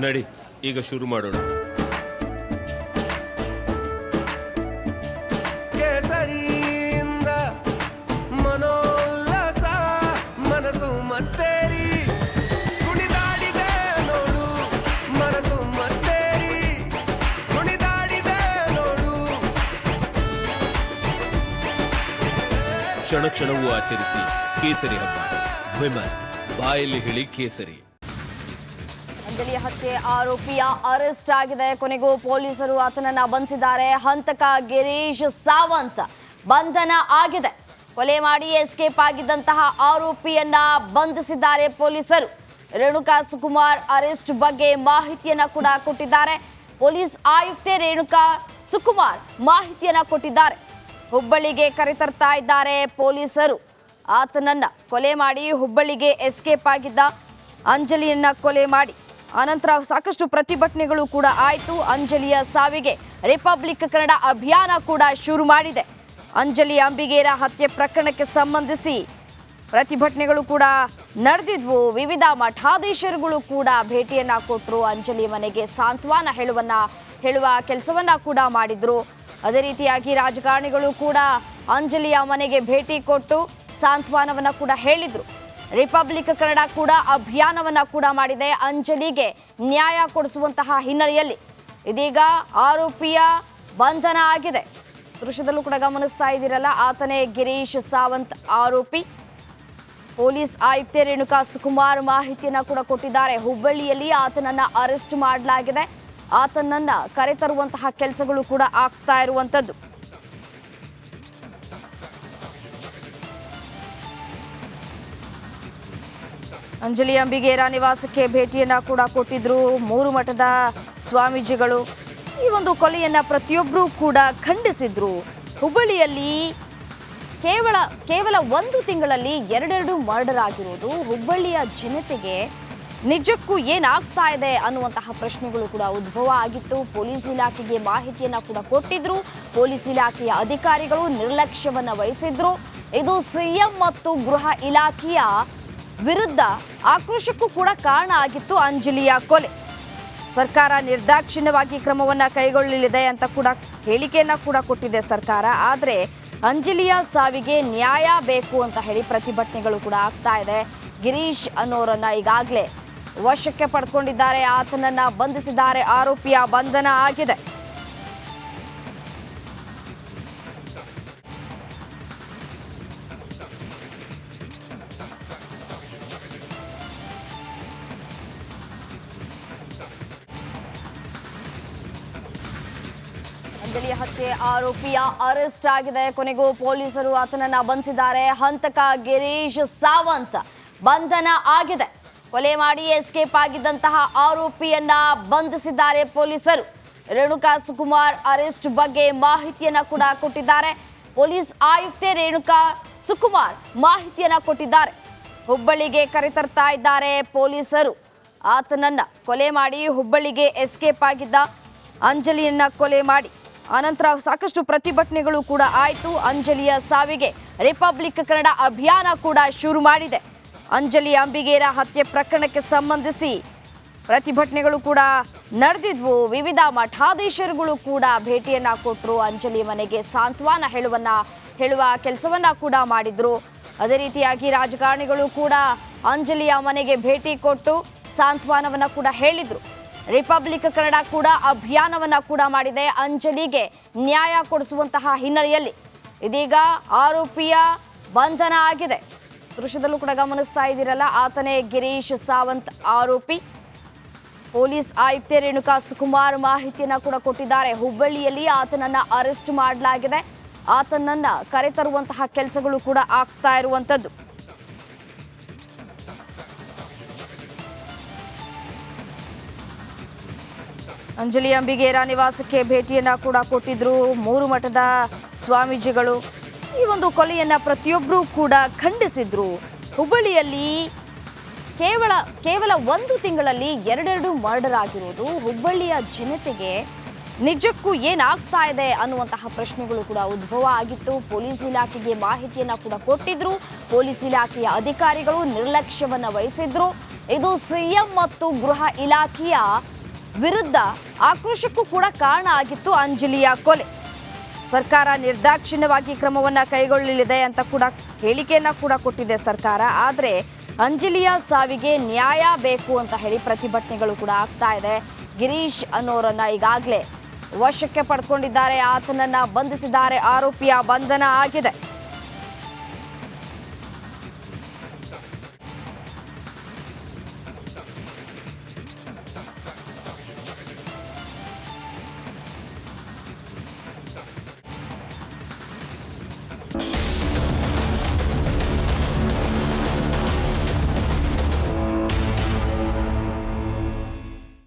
ನಡಿ ಈಗ ಶುರು ಮಾಡೋಣ. ಕೇಸರಿಯಿಂದ ಮನೋಲ್ಲಾಸ ಮನಸ್ಸು ಮತ್ತೇರಿ ಕುಣಿದಾಡಿದೆ ನೋಡು, ಮನಸ್ಸು ಮತ್ತೇರಿ ಕುಣಿದಾಡಿದೆ ನೋಡು. ಕ್ಷಣ ಕ್ಷಣವೂ ಆಚರಿಸಿ ಕೇಸರಿ ಹಬ್ಬ. ವಿಮಲ್ ಬಾಯಲ್ಲಿ ಹೇಳಿ ಕೇಸರಿ. ಅಂಜಲಿ ಹತ್ಯೆ ಆರೋಪಿಯ ಅರೆಸ್ಟ್ ಆಗಿದೆ. ಕೊನೆಗೂ ಪೊಲೀಸರು ಆತನನ್ನ ಬಂಧಿಸಿದ್ದಾರೆ. ಹಂತಕ ಗಿರೀಶ್ ಸಾವಂತ್ ಬಂಧನ ಆಗಿದೆ. ಕೊಲೆ ಮಾಡಿ ಎಸ್ಕೇಪ್ ಆಗಿದ್ದಂತಹ ಆರೋಪಿಯನ್ನ ಬಂಧಿಸಿದ್ದಾರೆ ಪೊಲೀಸರು. ರೇಣುಕಾ ಸುಕುಮಾರ್ ಅರೆಸ್ಟ್ ಬಗ್ಗೆ ಮಾಹಿತಿಯನ್ನ ಕೂಡ ಕೊಟ್ಟಿದ್ದಾರೆ. ಪೊಲೀಸ್ ಆಯುಕ್ತೆ ರೇಣುಕಾ ಸುಕುಮಾರ್ ಮಾಹಿತಿಯನ್ನ ಕೊಟ್ಟಿದ್ದಾರೆ. ಹುಬ್ಬಳ್ಳಿಗೆ ಕರೆತರ್ತಾ ಇದ್ದಾರೆ ಪೊಲೀಸರು. ಆತನನ್ನ ಕೊಲೆ ಮಾಡಿ ಹುಬ್ಬಳ್ಳಿಗೆ ಎಸ್ಕೇಪ್ ಆಗಿದ್ದ ಅಂಜಲಿಯನ್ನ ಕೊಲೆ ಮಾಡಿ ಅನಂತರ ಸಾಕಷ್ಟು ಪ್ರತಿಭಟನೆಗಳು ಕೂಡ ಆಯಿತು. ಅಂಜಲಿಯ ಸಾವಿಗೆ ರಿಪಬ್ಲಿಕ್ ಕನ್ನಡ ಅಭಿಯಾನ ಕೂಡ ಶುರು ಮಾಡಿದೆ. ಅಂಜಲಿ ಅಂಬಿಗೇರ ಹತ್ಯೆ ಪ್ರಕರಣಕ್ಕೆ ಸಂಬಂಧಿಸಿ ಪ್ರತಿಭಟನೆಗಳು ಕೂಡ ನಡೆದಿದ್ವು. ವಿವಿಧ ಮಠಾಧೀಶರುಗಳು ಕೂಡ ಭೇಟಿಯನ್ನ ಕೊಟ್ಟರು. ಅಂಜಲಿ ಮನೆಗೆ ಸಾಂತ್ವನ ಹೇಳುವ ಕೆಲಸವನ್ನ ಕೂಡ ಮಾಡಿದ್ರು. ಅದೇ ರೀತಿಯಾಗಿ ರಾಜಕಾರಣಿಗಳು ಕೂಡ ಅಂಜಲಿಯ ಮನೆಗೆ ಭೇಟಿ ಕೊಟ್ಟು ಸಾಂತ್ವನವನ್ನ ಕೂಡ ಹೇಳಿದ್ರು. ರಿಪಬ್ಲಿಕ್ ಕನ್ನಡ ಕೂಡ ಅಭಿಯಾನವನ್ನ ಕೂಡ ಮಾಡಿದೆ. ಅಂಜಲಿಗೆ ನ್ಯಾಯ ಕೊಡಿಸುವಂತಹ ಹಿನ್ನೆಲೆಯಲ್ಲಿ ಇದೀಗ ಆರೋಪಿಯ ಬಂಧನ ಆಗಿದೆ. ದೃಶ್ಯದಲ್ಲೂ ಕೂಡ ಗಮನಿಸ್ತಾ ಇದ್ದೀರಲ್ಲ, ಆತನೇ ಗಿರೀಶ್ ಸಾವಂತ್ ಆರೋಪಿ. ಪೊಲೀಸ್ ಆಯುಕ್ತೆ ರೇಣುಕಾ ಸುಕುಮಾರ್ ಮಾಹಿತಿಯನ್ನ ಕೂಡ ಕೊಟ್ಟಿದ್ದಾರೆ. ಹುಬ್ಬಳ್ಳಿಯಲ್ಲಿ ಆತನನ್ನ ಅರೆಸ್ಟ್ ಮಾಡಲಾಗಿದೆ. ಆತನನ್ನ ಕರೆತರುವಂತಹ ಕೆಲಸಗಳು ಕೂಡ ಆಗ್ತಾ ಇರುವಂತದ್ದು. ಅಂಜಲಿ ಅಂಬಿಗೇರ ನಿವಾಸಕ್ಕೆ ಭೇಟಿಯನ್ನ ಕೂಡ ಕೊಟ್ಟಿದ್ರು ಮೂರು ಮಠದ ಸ್ವಾಮೀಜಿಗಳು. ಈ ಒಂದು ಕೊಲೆಯನ್ನ ಪ್ರತಿಯೊಬ್ಬರೂ ಕೂಡ ಖಂಡಿಸಿದ್ರು. ಹುಬ್ಬಳ್ಳಿಯಲ್ಲಿ ಕೇವಲ ಒಂದು ತಿಂಗಳಲ್ಲಿ ಎರಡೆರಡು ಮರ್ಡರ್ ಆಗಿರೋದು ಹುಬ್ಬಳ್ಳಿಯ ಜನತೆಗೆ ನಿಜಕ್ಕೂ ಏನಾಗ್ತಾ ಇದೆ ಅನ್ನುವಂತಹ ಪ್ರಶ್ನೆಗಳು ಕೂಡ ಉದ್ಭವ ಆಗಿತ್ತು. ಪೊಲೀಸ್ ಇಲಾಖೆಗೆ ಮಾಹಿತಿಯನ್ನ ಕೂಡ ಕೊಟ್ಟಿದ್ರು. ಪೊಲೀಸ್ ಇಲಾಖೆಯ ಅಧಿಕಾರಿಗಳು ನಿರ್ಲಕ್ಷ್ಯವನ್ನ ವಹಿಸಿದ್ರು. ಇದು ಸಿಎಂ ಮತ್ತು ಗೃಹ ಇಲಾಖೆಯ ವಿರುದ್ಧ ಆಕ್ರೋಶಕ್ಕೂ ಕೂಡ ಕಾರಣ ಆಗಿತ್ತು. ಅಂಜಲಿಯ ಕೊಲೆ ಸರ್ಕಾರ ನಿರ್ದಾಕ್ಷಿಣ್ಯವಾಗಿ ಕ್ರಮವನ್ನ ಕೈಗೊಳ್ಳಲಿದೆ ಅಂತ ಕೂಡ ಹೇಳಿಕೆಯನ್ನ ಕೂಡ ಕೊಟ್ಟಿದೆ ಸರ್ಕಾರ. ಆದರೆ ಅಂಜಲಿಯ ಸಾವಿಗೆ ನ್ಯಾಯ ಬೇಕು ಅಂತ ಹೇಳಿ ಪ್ರತಿಭಟನೆಗಳು ಕೂಡ ಆಗ್ತಾ ಇದೆ. ಗಿರೀಶ್ ಅನ್ನೋರನ್ನ ಈಗಾಗಲೇ ವಶಕ್ಕೆ ಪಡೆದುಕೊಂಡಿದ್ದಾರೆ. ಆತನನ್ನ ಬಂಧಿಸಿದ್ದಾರೆ. ಆರೋಪಿಯ ಬಂಧನ ಆಗಿದೆ. ಅಂಜಲಿ ಹತ್ಯೆ ಆರೋಪಿಯ ಅರೆಸ್ಟ್ ಆಗಿದೆ. ಕೊನೆಗೂ ಪೊಲೀಸರು ಆತನನ್ನ ಬಂಧಿಸಿದ್ದಾರೆ. ಹಂತಕ ಗಿರೀಶ್ ಸಾವಂತ್ ಬಂಧನ ಆಗಿದೆ. ಕೊಲೆ ಮಾಡಿ ಎಸ್ಕೇಪ್ ಆಗಿದ್ದಂತಹ ಆರೋಪಿಯನ್ನ ಬಂಧಿಸಿದ್ದಾರೆ ಪೊಲೀಸರು. ರೇಣುಕಾ ಸುಕುಮಾರ್ ಅರೆಸ್ಟ್ ಬಗ್ಗೆ ಮಾಹಿತಿಯನ್ನ ಕೂಡ ಕೊಟ್ಟಿದ್ದಾರೆ. ಪೊಲೀಸ್ ಆಯುಕ್ತೆ ರೇಣುಕಾ ಸುಕುಮಾರ್ ಮಾಹಿತಿಯನ್ನ ಕೊಟ್ಟಿದ್ದಾರೆ. ಹುಬ್ಬಳ್ಳಿಗೆ ಕರೆತರ್ತಾ ಇದ್ದಾರೆ ಪೊಲೀಸರು. ಆತನನ್ನ ಕೊಲೆ ಮಾಡಿ ಹುಬ್ಬಳ್ಳಿಗೆ ಎಸ್ಕೇಪ್ ಆಗಿದ್ದ ಅಂಜಲಿಯನ್ನ ಕೊಲೆ ಮಾಡಿ ಅನಂತರ ಸಾಕಷ್ಟು ಪ್ರತಿಭಟನೆಗಳು ಕೂಡ ಆಯಿತು. ಅಂಜಲಿಯ ಸಾವಿಗೆ ರಿಪಬ್ಲಿಕ್ ಕನ್ನಡ ಅಭಿಯಾನ ಕೂಡ ಶುರು ಮಾಡಿದೆ. ಅಂಜಲಿ ಅಂಬಿಗೇರ ಹತ್ಯೆ ಪ್ರಕರಣಕ್ಕೆ ಸಂಬಂಧಿಸಿ ಪ್ರತಿಭಟನೆಗಳು ಕೂಡ ನಡೆದಿದ್ವು. ವಿವಿಧ ಮಠಾಧೀಶರುಗಳು ಕೂಡ ಭೇಟಿಯನ್ನ ಕೊಟ್ಟರು. ಅಂಜಲಿ ಮನೆಗೆ ಸಾಂತ್ವನ ಹೇಳುವ ಕೆಲಸವನ್ನ ಕೂಡ ಮಾಡಿದ್ರು. ಅದೇ ರೀತಿಯಾಗಿ ರಾಜಕಾರಣಿಗಳು ಕೂಡ ಅಂಜಲಿಯ ಮನೆಗೆ ಭೇಟಿ ಕೊಟ್ಟು ಸಾಂತ್ವನವನ್ನ ಕೂಡ ಹೇಳಿದ್ರು. ರಿಪಬ್ಲಿಕ್ ಕನ್ನಡ ಕೂಡ ಅಭಿಯಾನವನ್ನ ಕೂಡ ಮಾಡಿದೆ. ಅಂಜಲಿಗೆ ನ್ಯಾಯ ಕೊಡಿಸುವಂತಹ ಹಿನ್ನೆಲೆಯಲ್ಲಿ ಇದೀಗ ಆರೋಪಿಯ ಬಂಧನ ಆಗಿದೆ. ದೃಶ್ಯದಲ್ಲೂ ಕೂಡ ಗಮನಿಸ್ತಾ ಇದ್ದೀರಲ್ಲ, ಆತನೇ ಗಿರೀಶ್ ಸಾವಂತ್ ಆರೋಪಿ. ಪೊಲೀಸ್ ಆಯುಕ್ತೆ ರೇಣುಕಾ ಸುಕುಮಾರ್ ಮಾಹಿತಿಯನ್ನ ಕೂಡ ಕೊಟ್ಟಿದ್ದಾರೆ. ಹುಬ್ಬಳ್ಳಿಯಲ್ಲಿ ಆತನನ್ನ ಅರೆಸ್ಟ್ ಮಾಡಲಾಗಿದೆ. ಆತನನ್ನ ಕರೆತರುವಂತಹ ಕೆಲಸಗಳು ಕೂಡ ಆಗ್ತಾ ಇರುವಂತದ್ದು. ಅಂಜಲಿ ಅಂಬಿಗೇರ ನಿವಾಸಕ್ಕೆ ಭೇಟಿಯನ್ನ ಕೂಡ ಕೊಟ್ಟಿದ್ರು ಮೂರು ಮಠದ ಸ್ವಾಮೀಜಿಗಳು. ಈ ಒಂದು ಕೊಲೆಯನ್ನ ಪ್ರತಿಯೊಬ್ಬರೂ ಕೂಡ ಖಂಡಿಸಿದ್ರು. ಹುಬ್ಬಳ್ಳಿಯಲ್ಲಿ ಕೇವಲ ಒಂದು ತಿಂಗಳಲ್ಲಿ ಎರಡೆರಡು ಮರ್ಡರ್ ಆಗಿರೋದು ಹುಬ್ಬಳ್ಳಿಯ ಜನತೆಗೆ ನಿಜಕ್ಕೂ ಏನಾಗ್ತಾ ಇದೆ ಅನ್ನುವಂತಹ ಪ್ರಶ್ನೆಗಳು ಕೂಡ ಉದ್ಭವ ಆಗಿತ್ತು. ಪೊಲೀಸ್ ಇಲಾಖೆಗೆ ಮಾಹಿತಿಯನ್ನ ಕೂಡ ಕೊಟ್ಟಿದ್ರು. ಪೊಲೀಸ್ ಇಲಾಖೆಯ ಅಧಿಕಾರಿಗಳು ನಿರ್ಲಕ್ಷ್ಯವನ್ನ ವಹಿಸಿದ್ರು. ಇದು ಸಿಎಂ ಮತ್ತು ಗೃಹ ಇಲಾಖೆಯ ವಿರುದ್ಧ ಆಕ್ರೋಶಕ್ಕೂ ಕೂಡ ಕಾರಣ ಆಗಿತ್ತು ಅಂಜಲಿಯ ಕೊಲೆ. ಸರ್ಕಾರ ನಿರ್ದಾಕ್ಷಿಣ್ಯವಾಗಿ ಕ್ರಮವನ್ನ ಕೈಗೊಳ್ಳಲಿದೆ ಅಂತ ಕೂಡ ಹೇಳಿಕೆಯನ್ನ ಕೂಡ ಕೊಟ್ಟಿದೆ ಸರ್ಕಾರ. ಆದರೆ ಅಂಜಲಿಯ ಸಾವಿಗೆ ನ್ಯಾಯ ಬೇಕು ಅಂತ ಹೇಳಿ ಪ್ರತಿಭಟನೆಗಳು ಕೂಡ ಆಗ್ತಾ ಇದೆ. ಗಿರೀಶ್ ಅನ್ನೋರನ್ನ ಈಗಾಗಲೇ ವಶಕ್ಕೆ ಪಡ್ಕೊಂಡಿದ್ದಾರೆ, ಆತನನ್ನ ಬಂಧಿಸಿದ್ದಾರೆ, ಆರೋಪಿಯ ಬಂಧನ ಆಗಿದೆ.